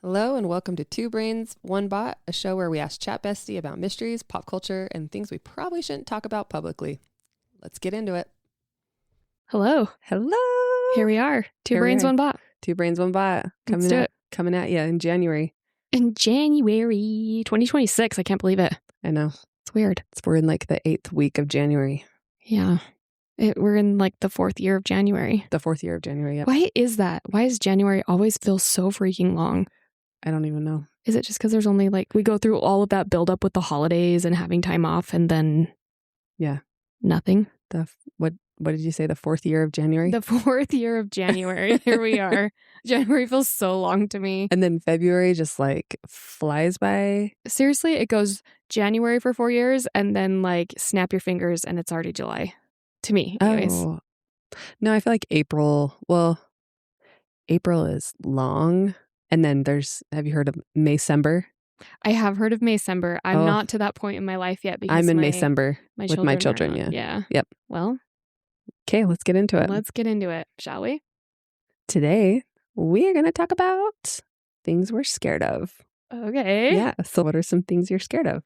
Hello and welcome to Two Brains, One Bot, a show where we ask Chat Bestie about mysteries, pop culture, and things we probably shouldn't talk about publicly. Let's get into it. Hello. Hello. Here we are. Two Here we brains, are. one bot. Two Brains, One Bot. Let's do it. Coming at you in January. In January 2026. I can't believe it. I know. It's weird. We're in like the 8th week of January. Yeah. We're in like the 4th year of January. The 4th year of January, yep. Why is that? Why does January always feel so freaking long? I don't even know. Is it just because there's only like, we go through all of that buildup with the holidays and having time off and then nothing? What did you say? The 4th year of January? The 4th year of January. Here we are. January feels so long to me. And then February just like flies by. Seriously, it goes January for 4 years and then like snap your fingers and it's already July. To me, anyways. Oh. No, I feel like April is long. And then have you heard of Maycember? I have heard of Maycember. I'm not to that point in my life yet because I'm in Maycember with my children. Yeah. Yep. Well, okay, let's get into it. Let's get into it, shall we? Today, we are going to talk about things we're scared of. Okay. Yeah. So what are some things you're scared of?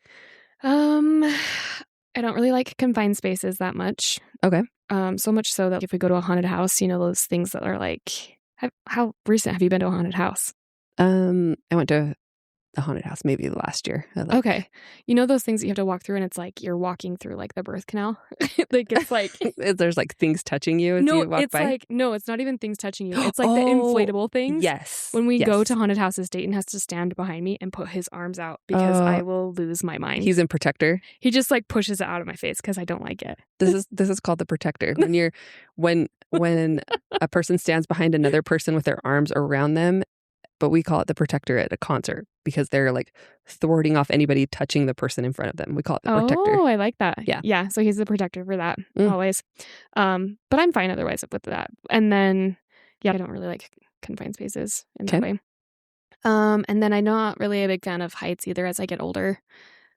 I don't really like confined spaces that much. Okay. So much so that if we go to a haunted house, you know, those things that are like, how recent have you been to a haunted house? I went to a haunted house maybe last year. Okay. You know those things that you have to walk through and it's like you're walking through like the birth canal? Like it's like there's like things touching you as you walk by? No, it's not even things touching you. It's like the inflatable things. Yes. When we go to haunted houses, Dayton has to stand behind me and put his arms out because I will lose my mind. He's in protector. He just like pushes it out of my face because I don't like it. This is called the protector. When a person stands behind another person with their arms around them, but we call it the protector at a concert because they're like thwarting off anybody touching the person in front of them. We call it the protector. Oh, I like that. Yeah. Yeah. So he's the protector for that always. But I'm fine otherwise with that. And then, I don't really like confined spaces in that way. And then I'm not really a big fan of heights either as I get older.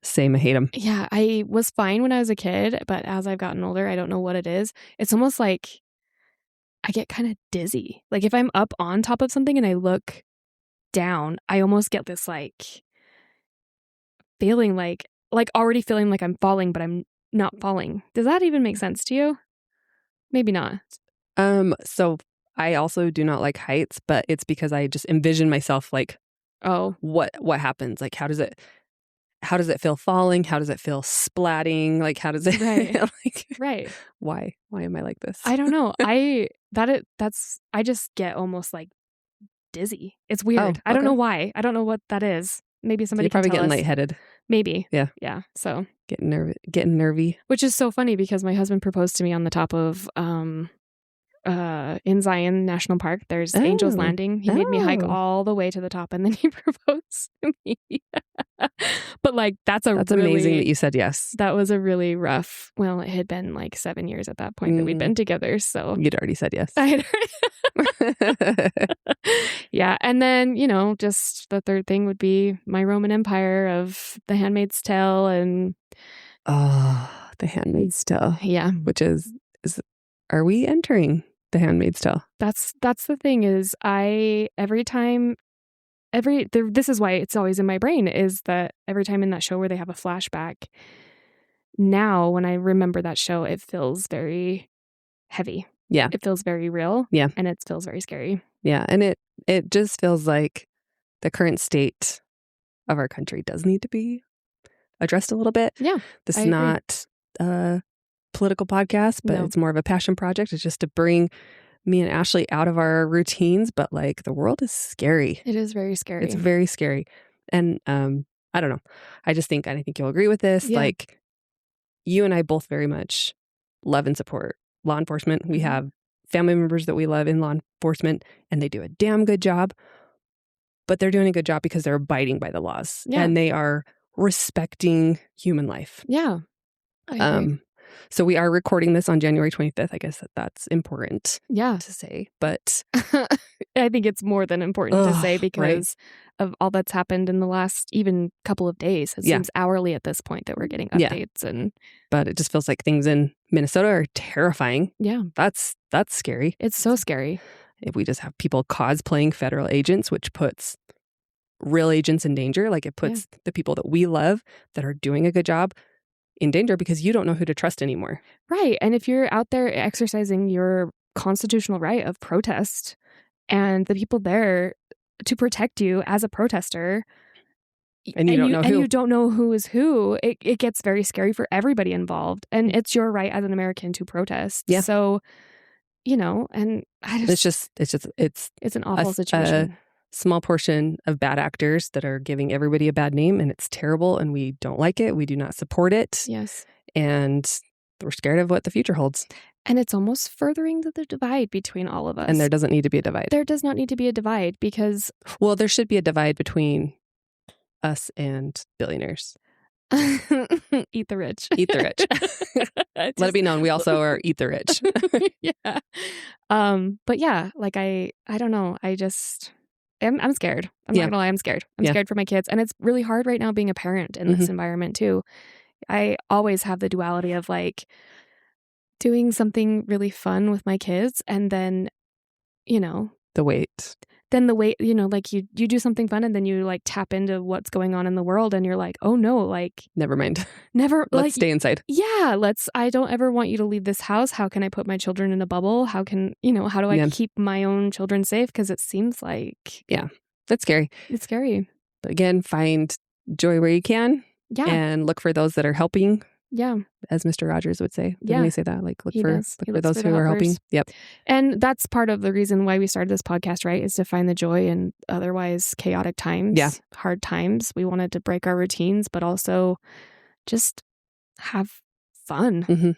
Same. I hate them. Yeah. I was fine when I was a kid, but as I've gotten older, I don't know what it is. It's almost like I get kind of dizzy. Like if I'm up on top of something and I look down, I almost get this like feeling like already feeling like I'm falling, but I'm not falling. Does that even make sense to you? Maybe not. So I also do not like heights, but it's because I just envision myself like, what happens? Like, how does it feel falling? How does it feel splatting? Like, how does it right. Why am I like this? I don't know. I just get almost like dizzy. It's weird. Okay. I don't know why. I don't know what that is. Maybe somebody You're probably can tell getting us. lightheaded. Maybe. Yeah. Yeah. So getting nervy. Which is so funny because my husband proposed to me on the top of in Zion National Park. There's Angel's Landing. He made me hike all the way to the top and then he proposed to me. But like that's amazing that you said yes. That was a really rough. Well, it had been like 7 years at that point that we'd been together. So you'd already said yes. I had yeah. And then, just the third thing would be my Roman Empire of The Handmaid's Tale and The Handmaid's Tale. Yeah. Which is are we entering The Handmaid's Tale? That's the thing is this is why it's always in my brain is that every time in that show where they have a flashback, now when I remember that show, it feels very heavy. Yeah. It feels very real. Yeah. And it feels very scary. Yeah. And it just feels like the current state of our country does need to be addressed a little bit. Yeah. This is not a political podcast, but it's more of a passion project. It's just to bring me and Ashley out of our routines. But like the world is scary. It is very scary. It's very scary. And I don't know. I think you'll agree with this. Yeah. Like you and I both very much love and support law enforcement. We have family members that we love in law enforcement and they do a damn good job, but they're doing a good job because they're abiding by the laws and they are respecting human life. Yeah. I agree. So we are recording this on January 25th. I guess that's important to say, but I think it's more than important to say because of all that's happened in the last even couple of days. It seems hourly at this point that we're getting updates. But it just feels like things in Minnesota are terrifying. Yeah. That's scary. It's so scary. If we just have people cosplaying federal agents, which puts real agents in danger. Like it puts the people that we love that are doing a good job in danger because you don't know who to trust anymore. Right. And if you're out there exercising your constitutional right of protest and the people there to protect you as a protester, and you don't know who. And you don't know who is who, it gets very scary for everybody involved. And it's your right as an American to protest. Yeah. So, you know, and it's an awful situation. A small portion of bad actors that are giving everybody a bad name, and it's terrible, and we don't like it. We do not support it. Yes. And we're scared of what the future holds. And it's almost furthering the divide between all of us. And there doesn't need to be a divide. There does not need to be a divide because... Well, there should be a divide between us and billionaires. Eat the rich. Eat the rich. Let it be known we also are eat the rich. Yeah. But yeah, like I don't know. I'm scared. I'm not gonna lie, I'm scared. I'm scared for my kids. And it's really hard right now being a parent in this environment too. I always have the duality of like doing something really fun with my kids and then, you know, the weight, you know, like you do something fun and then you like tap into what's going on in the world and you're like, oh no, like never mind. Let's stay inside. Yeah. I don't ever want you to leave this house. How can I put my children in a bubble? How do I keep my own children safe? Because it seems like... Yeah, that's scary. It's scary. But again, find joy where you can. Yeah. And look for those that are helping. Yeah. As Mr. Rogers would say. Didn't he say that? Like look for those who are helping. Yep. And that's part of the reason why we started this podcast, right? Is to find the joy in otherwise chaotic times. Yeah. Hard times. We wanted to break our routines, but also just have fun. Mm-hmm.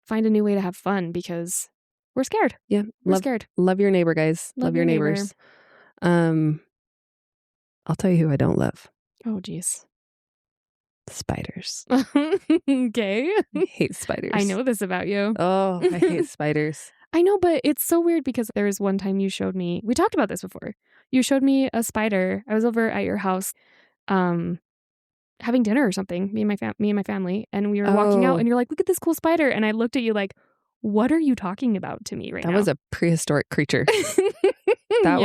Find a new way to have fun because we're scared. Yeah. We're scared. Love your neighbor, guys. Love your neighbors. I'll tell you who I don't love. Oh, geez. Spiders. Okay. I hate spiders. I know this about you. Oh, I hate spiders. I know, but it's so weird because there was one time you showed me, we talked about this before. You showed me a spider. I was over at your house having dinner or something, me and my family, and we were walking out and you're like, look at this cool spider. And I looked at you like, what are you talking about to me right now? That was a prehistoric creature. That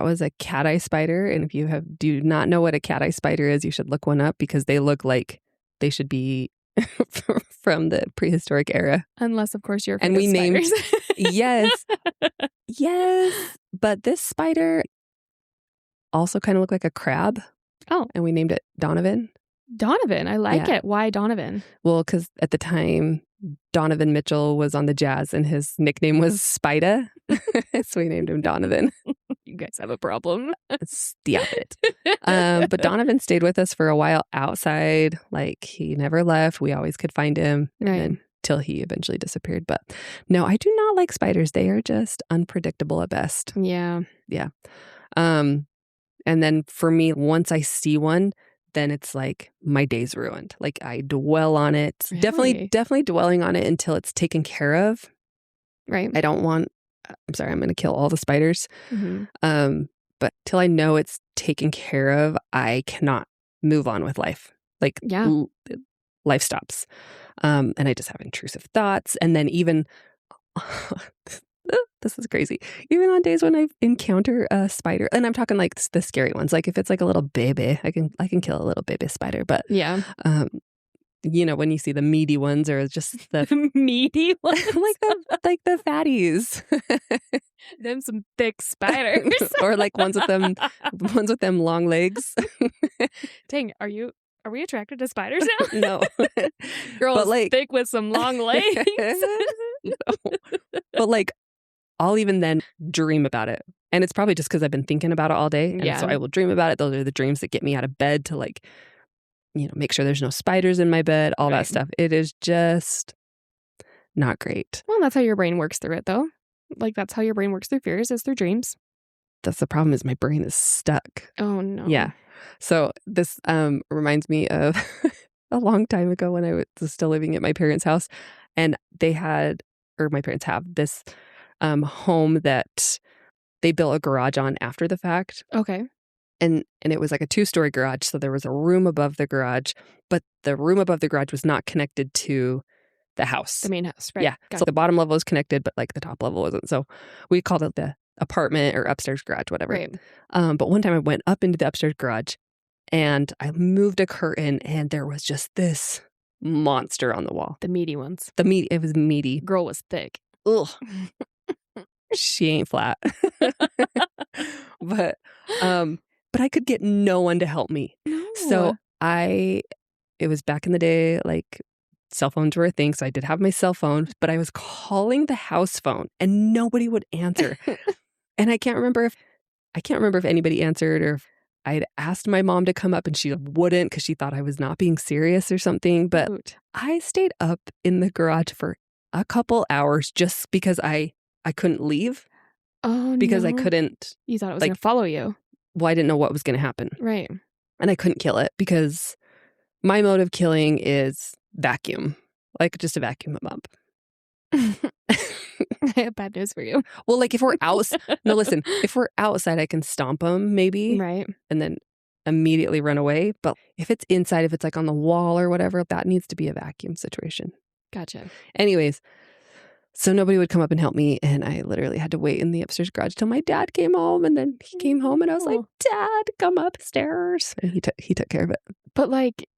was a cat eye spider. And if you do not know what a cat eye spider is, you should look one up because they look like they should be from the prehistoric era. Unless, of course, you're and we named yes. But this spider also kind of looked like a crab. Oh, and we named it Donovan. Donovan, I like it. Why Donovan? Well, because at the time Donovan Mitchell was on the Jazz and his nickname was Spida. So we named him Donovan. You guys have a problem. Stop it. But Donovan stayed with us for a while outside. Like he never left. We always could find him until he eventually disappeared. But no, I do not like spiders. They are just unpredictable at best. Yeah. Yeah. And then for me, once I see one, then it's like my day's ruined. Like I dwell on it. Really? Definitely dwelling on it until it's taken care of. Right. I'm going to kill all the spiders. Mm-hmm. But till I know it's taken care of, I cannot move on with life. Like life stops. And I just have intrusive thoughts. And then even, this is crazy. Even on days when I encounter a spider, and I'm talking like the scary ones, like if it's like a little baby, I can kill a little baby spider. But you know, when you see the meaty ones or just the meaty ones, like the fatties, them some thick spiders, or like ones with them long legs. Dang, are we attracted to spiders now? No, girls but like thick with some long legs. No. But like I'll even then dream about it. And it's probably just because I've been thinking about it all day. And so I will dream about it. Those are the dreams that get me out of bed to like, you know, make sure there's no spiders in my bed, all that stuff. It is just not great. Well, that's how your brain works through it, though. Like, that's how your brain works through fears, is through dreams. That's the problem, is my brain is stuck. Oh, no. Yeah. So this reminds me of a long time ago when I was still living at my parents' house. And my parents have this home that they built a garage on after the fact. Okay. And it was like a 2-story garage. So there was a room above the garage, but the room above the garage was not connected to the house. The main house, right? Yeah. So the bottom level was connected, but like the top level wasn't. So we called it the apartment or upstairs garage, whatever. Right. But one time I went up into the upstairs garage and I moved a curtain and there was just this monster on the wall. The meaty ones. It was meaty. Girl was thick. Ugh. She ain't flat. But I could get no one to help me. No. So it was back in the day, like cell phones were a thing. So I did have my cell phone, but I was calling the house phone and nobody would answer. And I can't remember if anybody answered or if I'd asked my mom to come up and she wouldn't because she thought I was not being serious or something. But Shoot. I stayed up in the garage for a couple hours just because I couldn't leave. Oh, because no. I couldn't. You thought it was going to follow you. Well, I didn't know what was going to happen. Right. And I couldn't kill it because my mode of killing is vacuum. Like just a vacuum them up. I have bad news for you. Well, like if we're listen, if we're outside, I can stomp them maybe. Right. And then immediately run away. But if it's inside, if it's like on the wall or whatever, that needs to be a vacuum situation. Gotcha. Anyways, so nobody would come up and help me. And I literally had to wait in the upstairs garage till my dad came home. And then he came home and I was like, Dad, come upstairs. And he took care of it. But like,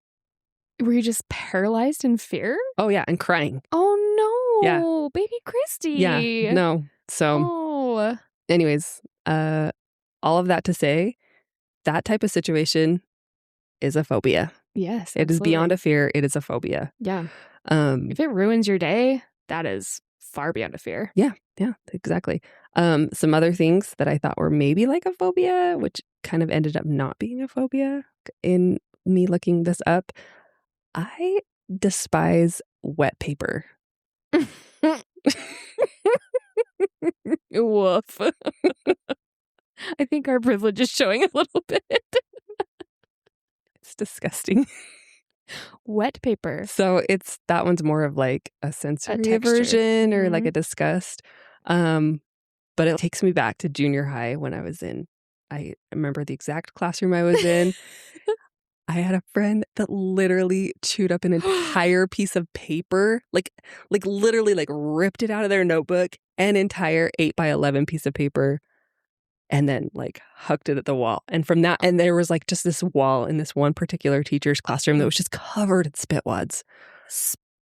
were you just paralyzed in fear? Oh, yeah. And crying. Oh, no. Yeah. Baby Christy. Yeah. No. So anyways, all of that to say, that type of situation is a phobia. Yes. It is beyond a fear. It is a phobia. Yeah. If it ruins your day, that is far beyond a fear. Yeah, exactly. Some other things that I thought were maybe like a phobia, which kind of ended up not being a phobia in me looking this up. I despise wet paper. Woof. I think our privilege is showing a little bit. It's disgusting. Wet paper. So that one's more of like a sensory aversion or like a disgust. But it takes me back to junior high when I remember the exact classroom I was in. I had a friend that literally chewed up an entire piece of paper, like literally like ripped it out of their notebook, an entire 8x11 piece of paper, and then like hucked it at the wall. And from that, and there was like just this wall in this one particular teacher's classroom that was just covered in spitwads.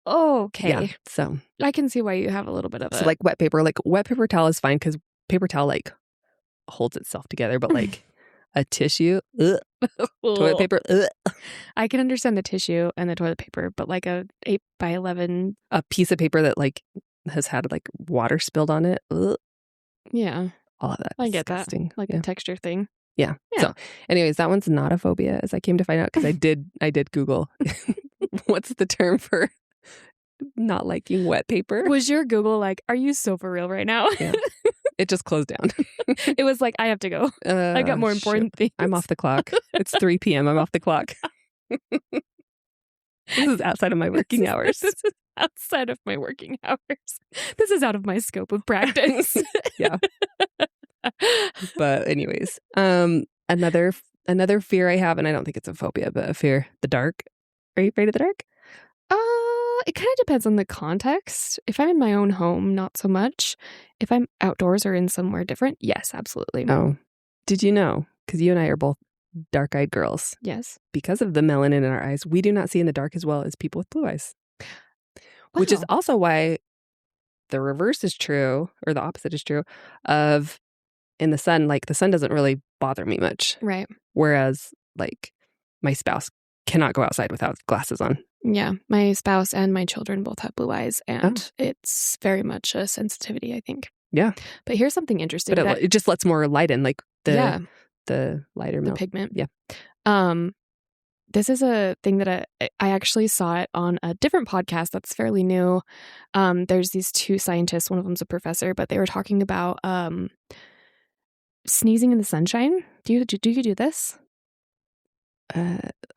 Oh, okay. Yeah, so I can see why you have a little bit of it. So like wet paper towel is fine because paper towel like holds itself together, but like a tissue, toilet paper, I can understand the tissue and the toilet paper, but like a 8x11, a piece of paper that like has had like water spilled on it. Yeah, all of that. I get that, like a texture thing. Yeah. So, anyways, that one's not a phobia, as I came to find out because I did Google what's the term for not liking wet paper. Was your Google like, are you so for real right now? Yeah. It just closed down. It was like, I have to go. I got more important things. I'm off the clock. It's 3 p.m. I'm off the clock. This is outside of my working hours. This is outside of my working hours. This is out of my scope of practice. Yeah. But anyways, another fear I have, and I don't think it's a phobia, but a fear, the dark. Are you afraid of the dark? It kind of depends on the context. If I'm in my own home, not so much. If I'm outdoors or in somewhere different, yes, absolutely. Oh, did you know? Because you and I are both dark-eyed girls. Yes. Because of the melanin in our eyes, we do not see in the dark as well as people with blue eyes. Wow. Which is also why the reverse is true, or the opposite is true, of in the sun, like the sun doesn't really bother me much. Right. Whereas like my spouse cannot go outside without glasses on. Yeah. My spouse and my children both have blue eyes, and it's very much a sensitivity, I think. Yeah. But here's something interesting. But it just lets more light in, like the lighter the milk. pigment. Yeah. This is a thing that I actually saw it on a different podcast that's fairly new. There's these two scientists. One of them's a professor, but they were talking about sneezing in the sunshine. Do you do this?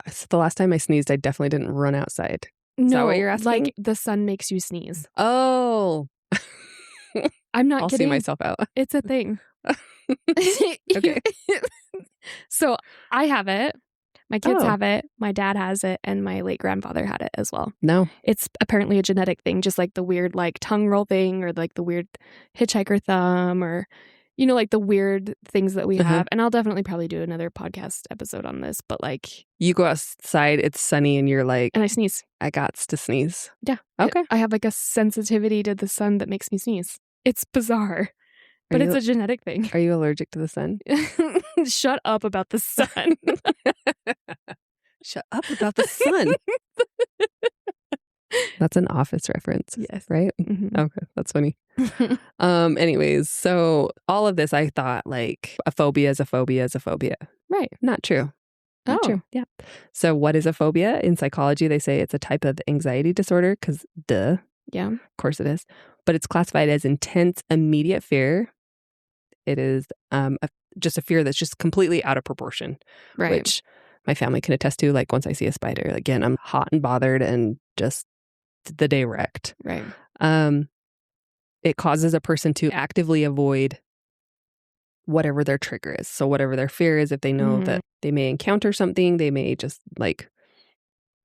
So the last time I sneezed, I definitely didn't run outside. Is that what you're asking? Like the sun makes you sneeze. Oh. I'm not I'll kidding. see myself out. It's a thing. Okay. So I have it. My kids have it. My dad has it. And my late grandfather had it as well. No. It's apparently a genetic thing, just like the weird like tongue roll thing or like the weird hitchhiker thumb or you know, like the weird things that we Uh-huh. have. And I'll definitely probably do another podcast episode on this, but like, You go outside, it's sunny, and you're like, and I sneeze. I gots to sneeze. Yeah. Okay. I have like a sensitivity to the sun that makes me sneeze. It's bizarre, but it's a genetic thing. Are you allergic to the sun? Shut up about the sun. Shut up about the sun. That's an Office reference. Yes. Right? Mm-hmm. Okay. That's funny. Anyways, so all of this, I thought like a phobia is a phobia is a phobia. Right. Not true. Not true. Yeah. So what is a phobia? In psychology, they say it's a type of anxiety disorder because duh. Yeah. Of course it is. But it's classified as intense, immediate fear. It is just a fear that's just completely out of proportion. Right. Which my family can attest to. Like once I see a spider, again, I'm hot and bothered and just the day wrecked. Right. It causes a person to actively avoid whatever their trigger is. So whatever their fear is, if they know that they may encounter something, they may just like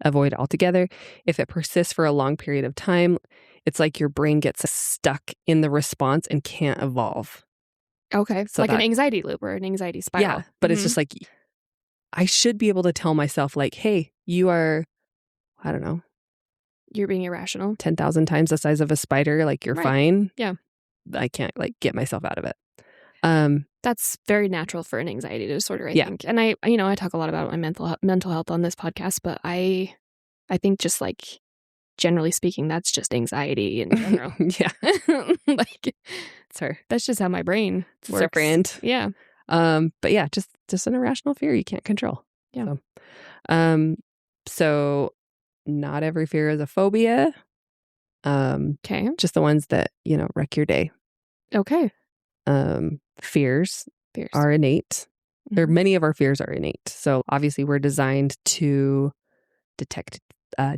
avoid altogether. If it persists for a long period of time, it's like your brain gets stuck in the response and can't evolve. Okay. So like an anxiety loop or an anxiety spiral. Yeah. But it's just like, I should be able to tell myself like, hey, you are, I don't know. You're being irrational. 10,000 times the size of a spider. Like you're fine. Yeah. I can't like get myself out of it. That's very natural for an anxiety disorder, I Yeah. think. And I talk a lot about my mental health on this podcast, but I think just like generally speaking, that's just anxiety in general. Yeah. Like Sorry. That's just how my brain works. It's brand. Yeah. But yeah, just an irrational fear you can't control. Yeah. So not every fear is a phobia. Okay. Just the ones that, wreck your day. Okay. Fears are innate. Or many of our fears are innate. So obviously we're designed to detect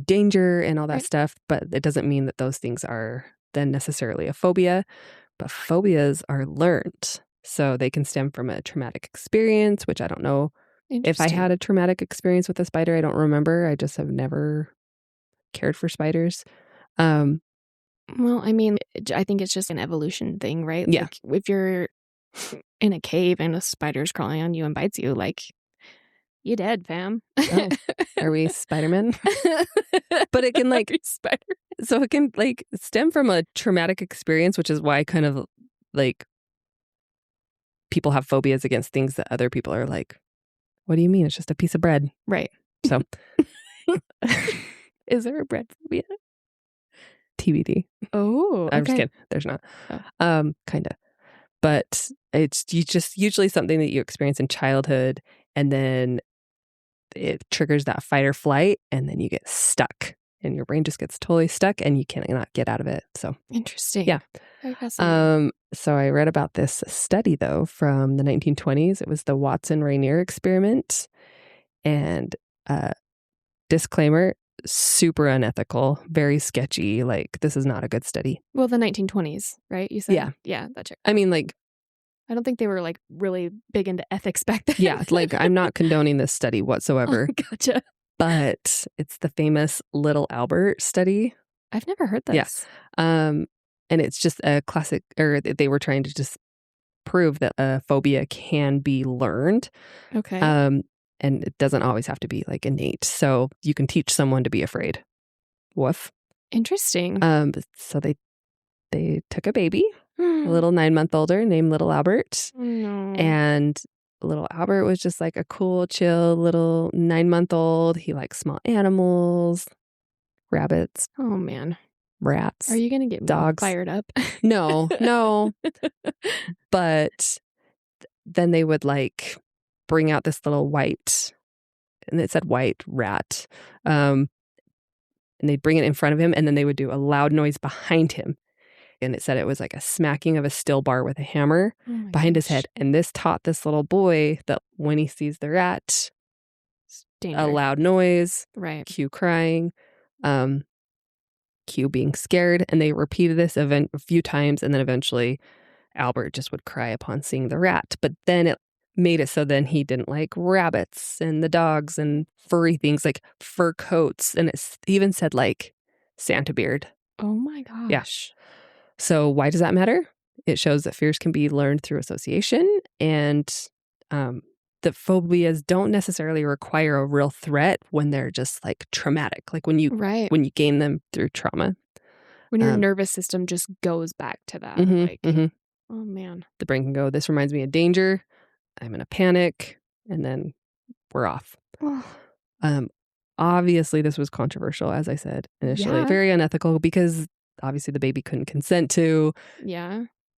danger and all that stuff, but it doesn't mean that those things are then necessarily a phobia. But phobias are learned. So they can stem from a traumatic experience, which I don't know if I had a traumatic experience with a spider. I don't remember. I just have never cared for spiders. Well, I mean, I think it's just an evolution thing, right? Yeah. Like if you're in a cave and a spider's crawling on you and bites you, like, you dead, fam. Oh, are we Spider-Man? But it can so it can like stem from a traumatic experience, which is why kind of like people have phobias against things that other people are like, what do you mean? It's just a piece of bread. Right. So is there a bread phobia? TBD. Oh, okay. I'm just kidding. There's not. Oh. Kind of. But it's just usually something that you experience in childhood, and then it triggers that fight or flight, and then you get stuck, and your brain just gets totally stuck, and you cannot get out of it. So interesting. Yeah. Very fascinating. So I read about this study though from the 1920s. It was the Watson-Rainier experiment, and disclaimer: super unethical, very sketchy. Like this is not a good study. Well, the 1920s, right? You said, yeah, that's it. I mean, like, I don't think they were like really big into ethics back then. Yeah, like I'm not condoning this study whatsoever. Oh, gotcha. But it's the famous Little Albert study. I've never heard this. Yes. And it's just a classic, or they were trying to just prove that a phobia can be learned. Okay. And it doesn't always have to be like innate. So you can teach someone to be afraid. Woof. Interesting. So they took a baby, a little 9-month-older named Little Albert. No. And little Albert was just like a cool, chill little 9-month-old. He likes small animals, rabbits. Oh, man. Rats. Are you going to get dogs fired up? No. But then they would like bring out this little white, and it said white rat. And they'd bring it in front of him, and then they would do a loud noise behind him. And it said it was like a smacking of a steel bar with a hammer behind his head. And this taught this little boy that when he sees the rat, a loud noise, right? cue crying, cue being scared. And they repeated this event a few times. And then eventually Albert just would cry upon seeing the rat. But then it made it so then he didn't like rabbits and the dogs and furry things like fur coats. And it even said like Santa beard. Oh my gosh. Yeah. So why does that matter? it shows that fears can be learned through association, and that phobias don't necessarily require a real threat when they're just like traumatic, like when you Right. gain them through trauma. When your nervous system just goes back to that. Oh, man. The brain can go, this reminds me of danger. I'm in a panic. And then we're off. Obviously, this was controversial, as I said initially. Yeah. Very unethical because obviously the baby couldn't consent to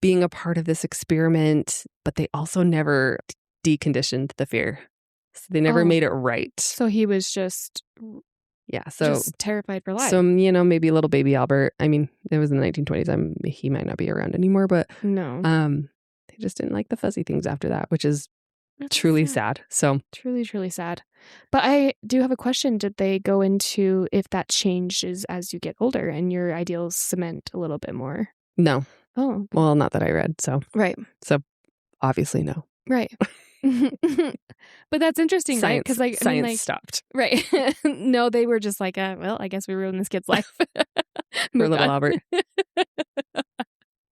being a part of this experiment. But they also never deconditioned the fear. So they never made it right. So he was just... just terrified for life. So, maybe little baby Albert, I mean, it was in the 1920s. He might not be around anymore, but no. They just didn't like the fuzzy things after that, which is truly sad. So truly, truly sad. But I do have a question. Did they go into if that changes as you get older and your ideals cement a little bit more? No. Oh. Well, not that I read. So. Right. So obviously no. Right. But that's interesting, right? Because science stopped. Right. No, they were just like, well, I guess we ruined this kid's life. For little Albert.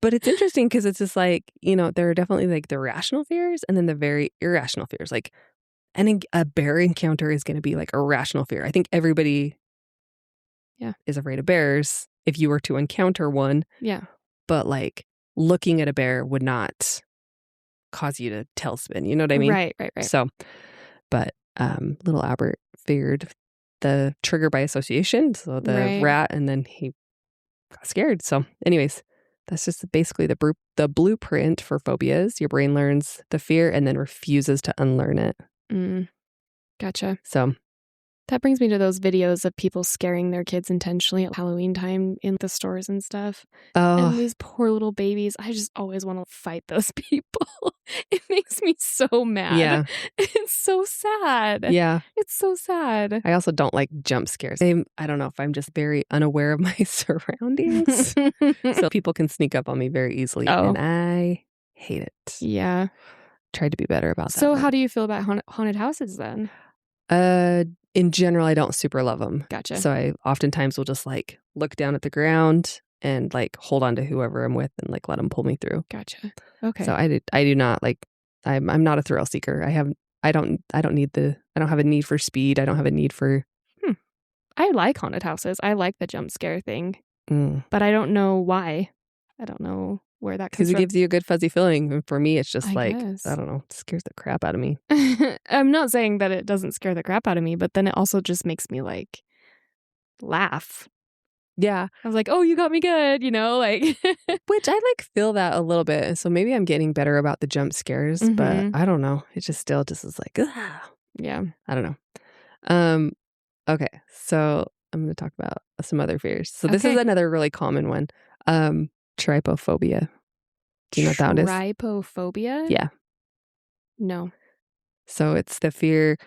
But it's interesting because it's just like, there are definitely like the rational fears and then the very irrational fears. Like, a bear encounter is going to be like a rational fear. I think everybody is afraid of bears if you were to encounter one. Yeah. But like looking at a bear would not cause you to tailspin. You know what I mean? Right. So, but little Albert feared the trigger by association. So the rat, and then he got scared. So anyways, that's just basically the blueprint for phobias. Your brain learns the fear and then refuses to unlearn it. Gotcha. So that brings me to those videos of people scaring their kids intentionally at Halloween time in the stores and stuff. Oh. And these poor little babies. I just always want to fight those people. It makes me so mad. Yeah. It's so sad. Yeah. It's so sad. I also don't like jump scares. I don't know if I'm just very unaware of my surroundings. So people can sneak up on me very easily. And I hate it. Yeah. Tried to be better about that. So how do you feel about haunted houses then? In general, I don't super love them. Gotcha. So I oftentimes will just like look down at the ground and like hold on to whoever I'm with and like let them pull me through. Gotcha. Okay. So I do not like, I'm not a thrill seeker. I don't have a need for speed. I don't have a need for. I like haunted houses. I like the jump scare thing, but I don't know why. I don't know where that comes from. Because it gives you a good fuzzy feeling. And for me, it's just I guess. I don't know, it scares the crap out of me. I'm not saying that it doesn't scare the crap out of me, but then it also just makes me like laugh. Yeah. I was like, oh, you got me good, like. Which I like feel that a little bit. And so maybe I'm getting better about the jump scares, but I don't know. It just still just is like, yeah. I don't know. Okay. So I'm going to talk about some other fears. So this is another really common one. Trypophobia. Do you know what that is? Trypophobia? Yeah. No. So it's the fear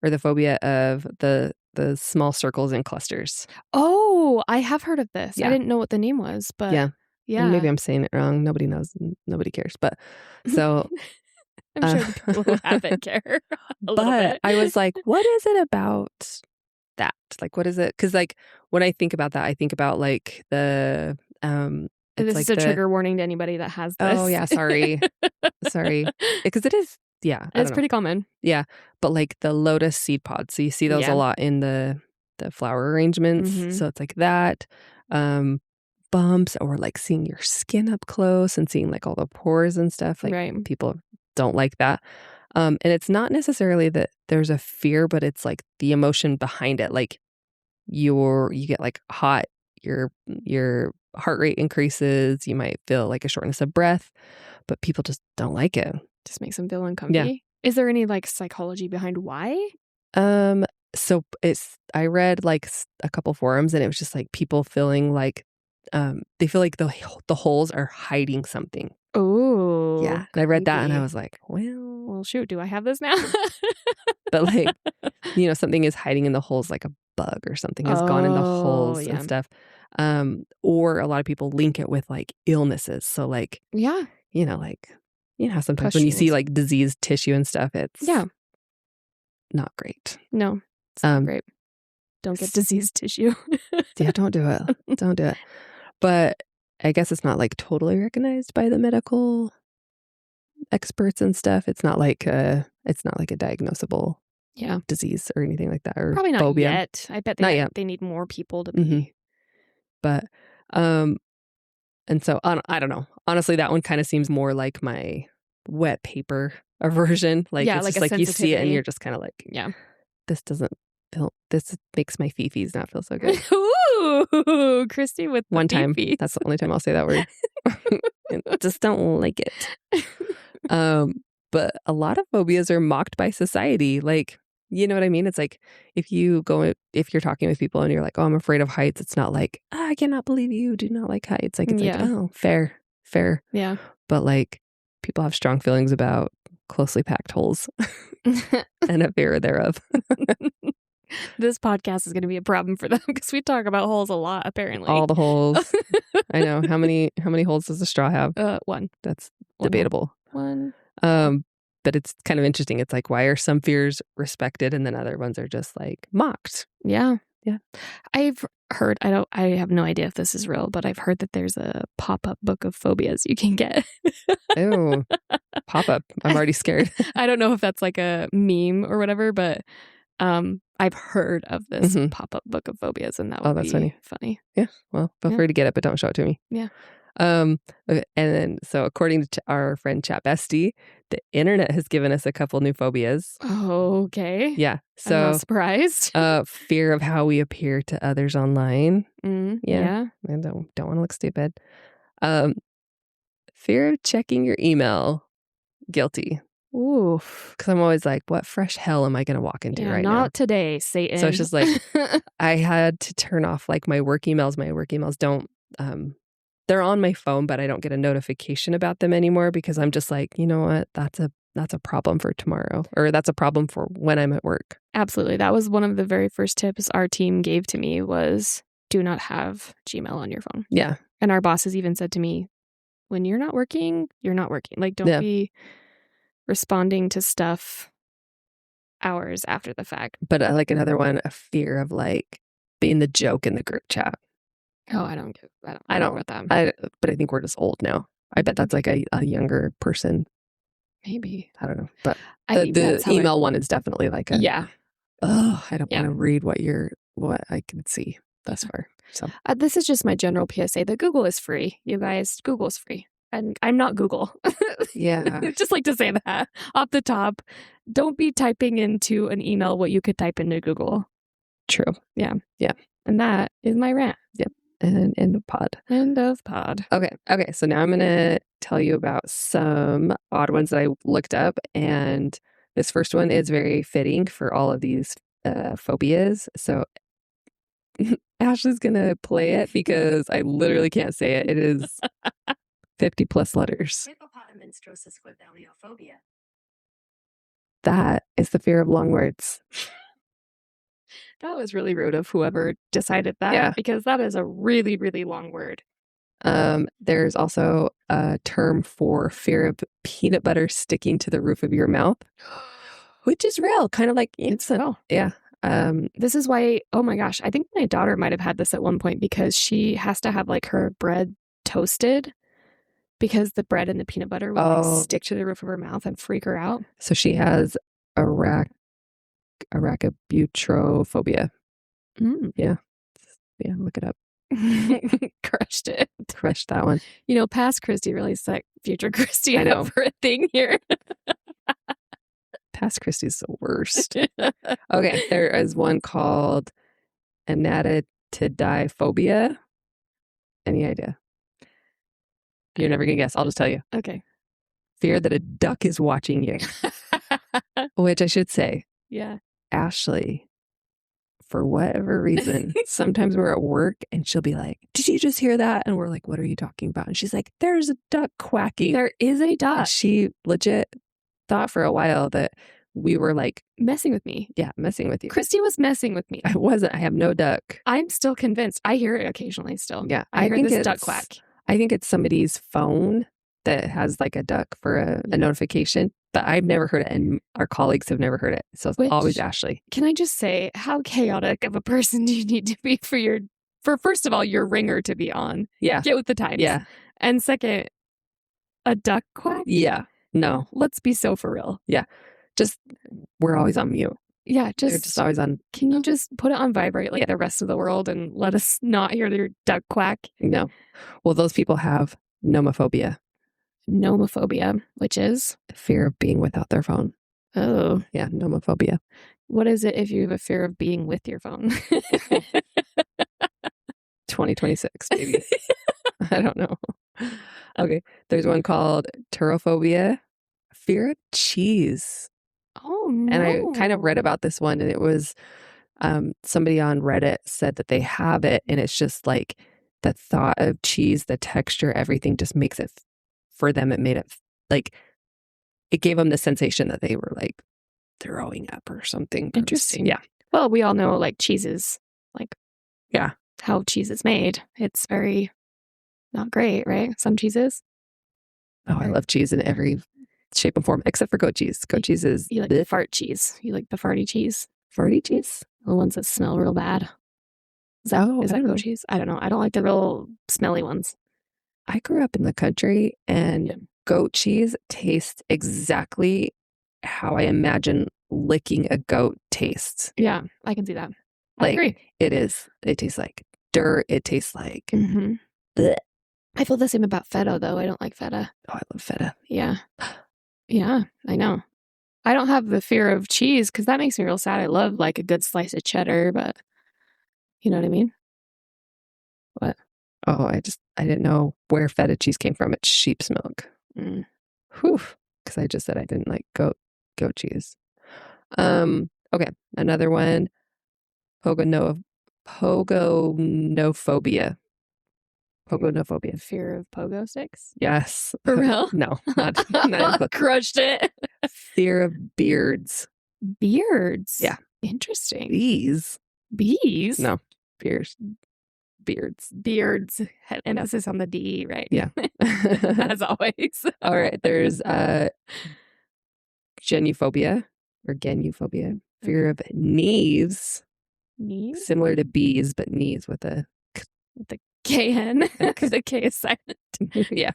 or the phobia of the small circles and clusters. Oh, I have heard of this. Yeah. I didn't know what the name was, but yeah. And maybe I'm saying it wrong. Nobody knows. Nobody cares. But so I'm sure the people who have it care. But I was like, what is it about that? Like, what is it? Because like when I think about that, I think about like the this is a trigger warning to anybody that has this. Oh yeah, sorry. Because it is. Yeah, it's pretty common. Yeah, but like the lotus seed pods. So you see those a lot in the flower arrangements. So it's like that. Bumps or like seeing your skin up close and seeing like all the pores and stuff. Like people don't like that. And it's not necessarily that there's a fear, but it's like the emotion behind it. Like you get like hot, your heart rate increases. You might feel like a shortness of breath, but people just don't like it. Just makes them feel uncomfy. Yeah. Is there any like psychology behind why? So I read like a couple forums and it was just like people feeling like they feel like the holes are hiding something. Oh. Yeah. And I read that and I was like, well, shoot, do I have this now? But like, something is hiding in the holes, like a bug or something has gone in the holes and stuff. Or a lot of people link it with like illnesses. So like, like, how sometimes when you see like diseased tissue and stuff, it's not great. No, it's not great. Don't get diseased tissue. Yeah, don't do it. Don't do it. But I guess it's not like totally recognized by the medical experts and stuff. It's not like a diagnosable disease or anything like that, or Probably not phobia. yet. I bet Not yet. they need more people to be. But and so I don't know. Honestly, that one kind of seems more like my wet paper aversion. Like it's like just a like you see it and sensitivity. you're just kind of like, this makes my fifis not feel so good. Ooh, Christy with the one time. fifis. That's the only time I'll say that word. Just don't like it. But a lot of phobias are mocked by society. Like, you know what I mean? It's like if you're talking with people and you're like, oh, I'm afraid of heights, it's not like, I cannot believe you do not like heights. Like, it's like, oh, fair. Yeah. But like, people have strong feelings about closely packed holes and a fear thereof. This podcast is going to be a problem for them because we talk about holes a lot, apparently. All the holes. I know. How many holes does a straw have? One. That's debatable. One. But it's kind of interesting. It's like, why are some fears respected and then other ones are just like mocked? Yeah. Yeah. I've heard, I have no idea if this is real, but I've heard that there's a pop-up book of phobias you can get. Ew. Pop-up. I'm already scared. I don't know if that's like a meme or whatever, but I've heard of this pop-up book of phobias, and that would be funny. Yeah. Well, feel free to get it, but don't show it to me. Yeah. Okay. And then, so according to our friend Chat Bestie, the internet has given us a couple new phobias. Okay. Yeah. So, I'm not surprised. Fear of how we appear to others online. Yeah. I don't want to look stupid. Fear of checking your email. Guilty. Oof. Because I'm always like, what fresh hell am I going to walk into right now? Not today, Satan. So it's just like, I had to turn off like my work emails. My work emails don't, they're on my phone, but I don't get a notification about them anymore because I'm just like, you know what? That's a problem for tomorrow, or that's a problem for when I'm at work. Absolutely. That was one of the very first tips our team gave to me was do not have Gmail on your phone. Yeah. And our bosses even said to me, when you're not working, you're not working. Like, don't be responding to stuff hours after the fact. But like another one, a fear of like being the joke in the group chat. Oh, I don't know about that. But I think we're just old now. I bet that's like a younger person. Maybe. I don't know. But the email one is definitely like I don't want to read what I can see thus far. So this is just my general PSA that Google is free. You guys, Google's free. And I'm not Google. Yeah. Just like to say that off the top. Don't be typing into an email what you could type into Google. True. Yeah. Yeah. And that is my rant. Yep. And end of pod. End of pod. Okay. So now I'm going to tell you about some odd ones that I looked up. And this first one is very fitting for all of these phobias. So Ashley's going to play it because I literally can't say it. It is 50 plus letters. That is the fear of long words. That was really rude of whoever decided that because that is a really, really long word. There's also a term for fear of peanut butter sticking to the roof of your mouth, which is real, kind of like it's real. Yeah. This is why, oh my gosh, I think my daughter might have had this at one point because she has to have like her bread toasted because the bread and the peanut butter will like, stick to the roof of her mouth and freak her out. So she has arachibutyrophobia. Yeah, look it up. Crushed it. Crushed that one. You know, past Christy really set future Christy up for a thing here. Past Christy's the worst. Okay, there is one called anatidaephobia. Any idea? You're never gonna guess. I'll just tell you. Okay. Fear that a duck is watching you. Which I should say. Yeah. Ashley, for whatever reason, sometimes we're at work and she'll be like, did you just hear that? And we're like, what are you talking about? And she's like, there's a duck quacking. There is a duck. And she legit thought for a while that we were like messing with me. Yeah, messing with you. Christy was messing with me. I wasn't. I have no duck. I'm still convinced. I hear it occasionally still. Yeah. I hear this duck quack. I think it's somebody's phone that has like a duck for a notification, but I've never heard it and our colleagues have never heard it. So it's always Ashley. Can I just say, how chaotic of a person do you need to be for your first of all, your ringer to be on. Yeah. Get with the times. Yeah. And second, a duck quack? Yeah. No. Let's be so for real. Just, we're always on mute. Yeah, They're just always on. Can you just put it on vibrate like the rest of the world and let us not hear your duck quack? No. Well, those people have nomophobia. Nomophobia, which is? Fear of being without their phone. Oh. Yeah, nomophobia. What is it if you have a fear of being with your phone? 2026, maybe. I don't know. Okay. There's one called turophobia. Fear of cheese. Oh, no. And I kind of read about this one, and it was somebody on Reddit said that they have it, and it's just like the thought of cheese, the texture, everything just makes it, for them, it made it like, it gave them the sensation that they were like throwing up or something. Interesting. Yeah. Well, we all know like cheeses, like how cheese is made. It's very not great, right? Some cheeses. Oh, I love cheese in every shape and form, except for goat cheese. Goat cheese is... You like the fart cheese. You like the farty cheese. Farty cheese? The ones that smell real bad. Is that goat cheese? I don't know. I don't like the real smelly ones. I grew up in the country, and goat cheese tastes exactly how I imagine licking a goat tastes. Yeah, I can see that. I agree. It is. It tastes like dirt. It tastes like... Mm-hmm. bleh. I feel the same about feta, though. I don't like feta. Oh, I love feta. Yeah. Yeah, I know. I don't have the fear of cheese because that makes me real sad. I love like a good slice of cheddar, but you know what I mean? What? Oh, I didn't know where feta cheese came from. It's sheep's milk. Mm. Whew. Because I just said I didn't like goat cheese. Okay, another one. Pogonophobia. Pogonophobia. Fear of pogo sticks? Yes. For real? No, not Crushed it. Fear of beards. Beards? Yeah. Interesting. Bees? Bees? No, beards. Beards. Emphasis on the D, right? Yeah. As always. All right, there's genuphobia or genuphobia. Fear of knees. Knees? Similar to bees, but knees with a... With the KN. Because the K is silent. Yeah.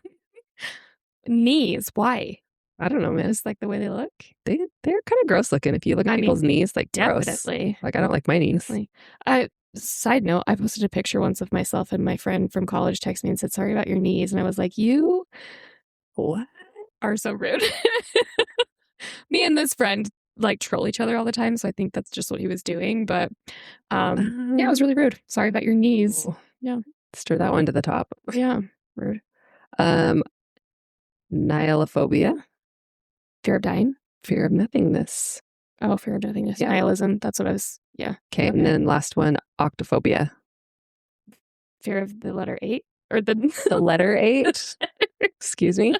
Knees. Why? I don't know, man. Just like the way they look? They're kind of gross looking. If you look at people's knees, like gross. Definitely. Like I don't like my knees. Side note, I posted a picture once of myself, and my friend from college texted me and said, "Sorry about your knees." And I was like, "You What? are so rude." Me and this friend like troll each other all the time, so I think that's just what he was doing. But yeah, it was really rude. Sorry about your knees. Oh, Yeah. Stir that one to the top. Yeah. Rude. Nihilophobia. Fear of dying. Fear of nothingness. Oh, fear of nothingness. Yeah. Nihilism. That's what I was. Yeah. Okay, and then last one, octophobia. Fear of the letter 8 or the letter 8. Excuse me.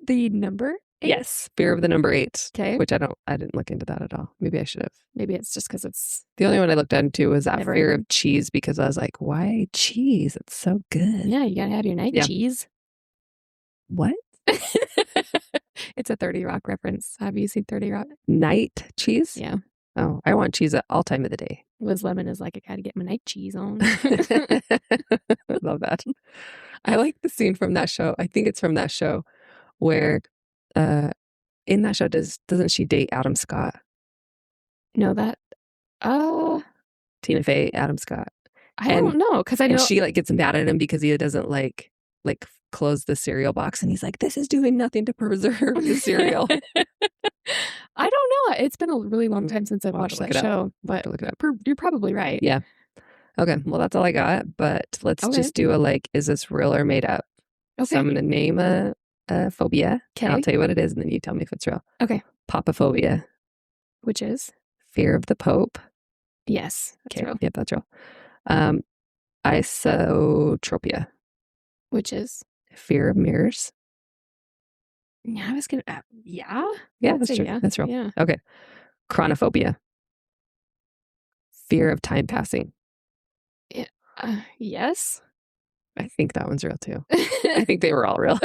The number 8? Yes, fear of the number 8. Okay. Which I didn't look into that at all. Maybe I should have. Maybe it's just because it's the only one I looked into was that fear of cheese, because I was like, why cheese? It's so good. Yeah, you gotta have your night cheese. What? It's a 30 Rock reference. Have you seen 30 Rock? Night cheese? Yeah. Oh, I want cheese at all time of the day. Liz Lemon is like, I gotta get my night cheese on. I love that. I like the scene from that show. I think it's from that show where in that show doesn't she date Adam Scott? No, that Tina Fey, Adam Scott. I don't know, because I know she like gets mad at him because he doesn't like close the cereal box, and he's like, this is doing nothing to preserve the cereal. I don't know. It's been a really long time since I've watched that show, but look it up. You're probably right. Yeah. Okay. Well, that's all I got. But let's just do is this real or made up? Okay. So I'm going to name a phobia. Okay. I'll tell you what it is, and then you tell me if it's real. Okay. Popophobia. Which is? Fear of the Pope. Yes. That's real. Yep, that's real. Isotropia. Which is? Fear of mirrors. Yeah, I was going to... yeah? Yeah, that's true. Yeah. That's real. Yeah. Okay. Chronophobia. Fear of time passing. Yes. I think that one's real too. I think they were all real.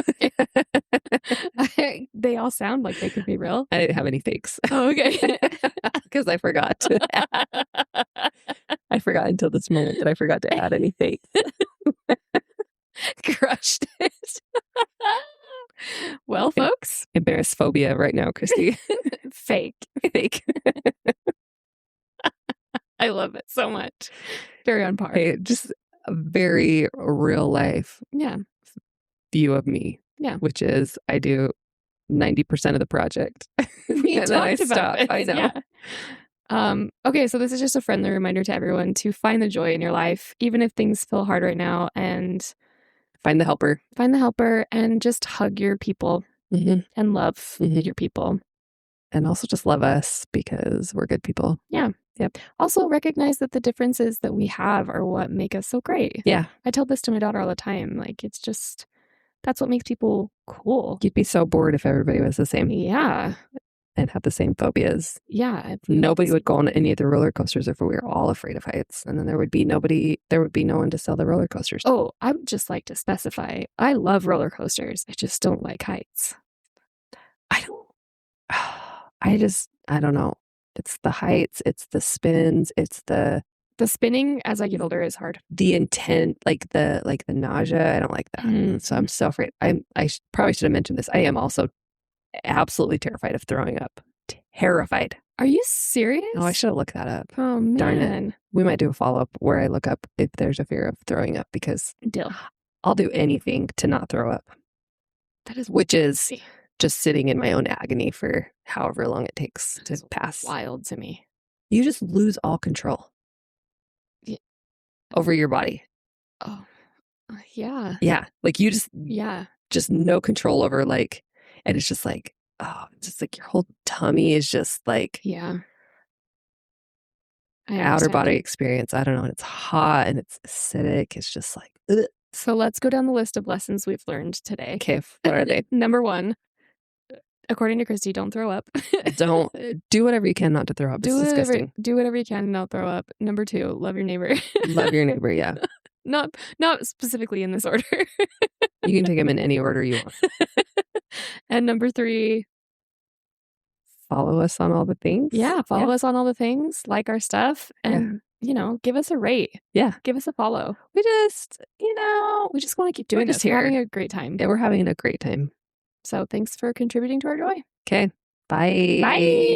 They all sound like they could be real. I didn't have any fakes. Oh, okay. Because I forgot. I I forgot until this moment that I forgot to add anything. Crushed it. Well, folks. Embarrassed phobia right now, Christy. Fake. Fake. I love it so much. Very on par. Hey, just a very real life view of me. Yeah. Which is I do 90% of the project. We and then I talked about stop. this. I know. Yeah. Okay, so this is just a friendly reminder to everyone to find the joy in your life, even if things feel hard right now, and find the helper. Find the helper and just hug your people and love your people. And also just love us because we're good people. Yeah. Yep. Also recognize that the differences that we have are what make us so great. Yeah. I tell this to my daughter all the time. Like, it's just, that's what makes people cool. You'd be so bored if everybody was the same. Yeah. And had the same phobias. Yeah. Nobody would go on any of the roller coasters if we were all afraid of heights. And then there would be no one to sell the roller coasters. Oh, I would just like to specify, I love roller coasters. I just don't like heights. I don't know. It's the heights, it's the spins, it's the spinning as I get older is hard. The intent, like the nausea, I don't like that. So I'm so afraid. I probably should have mentioned this. I am also absolutely terrified of throwing up. Terrified. Are you serious? Oh, I should have looked that up. Oh, man. Darn it. We might do a follow-up where I look up if there's a fear of throwing up because I'll do anything to not throw up. Which is just sitting in my own agony for however long it takes to pass. Wild to me. You just lose all control over your body. Oh, yeah. Yeah. Like you just, just no control over and it's just like, oh, it's just like your whole tummy is just like, outer body experience. I don't know. And it's hot and it's acidic. It's just like, ugh. So let's go down the list of lessons we've learned today. Okay. What are they? Number 1, according to Christy, don't throw up. Don't do whatever you can not to throw up. It's disgusting. Do whatever you can not throw up. Number 2, love your neighbor. Love your neighbor. Yeah. Not specifically in this order. You can take them in any order you want. And number 3, follow us on all the things. Yeah, follow us on all the things, like our stuff, and give us a rate. Yeah, give us a follow. We just, we just want to keep doing this. We're having a great time. Yeah, we're having a great time. So thanks for contributing to our joy. Okay, bye. Bye.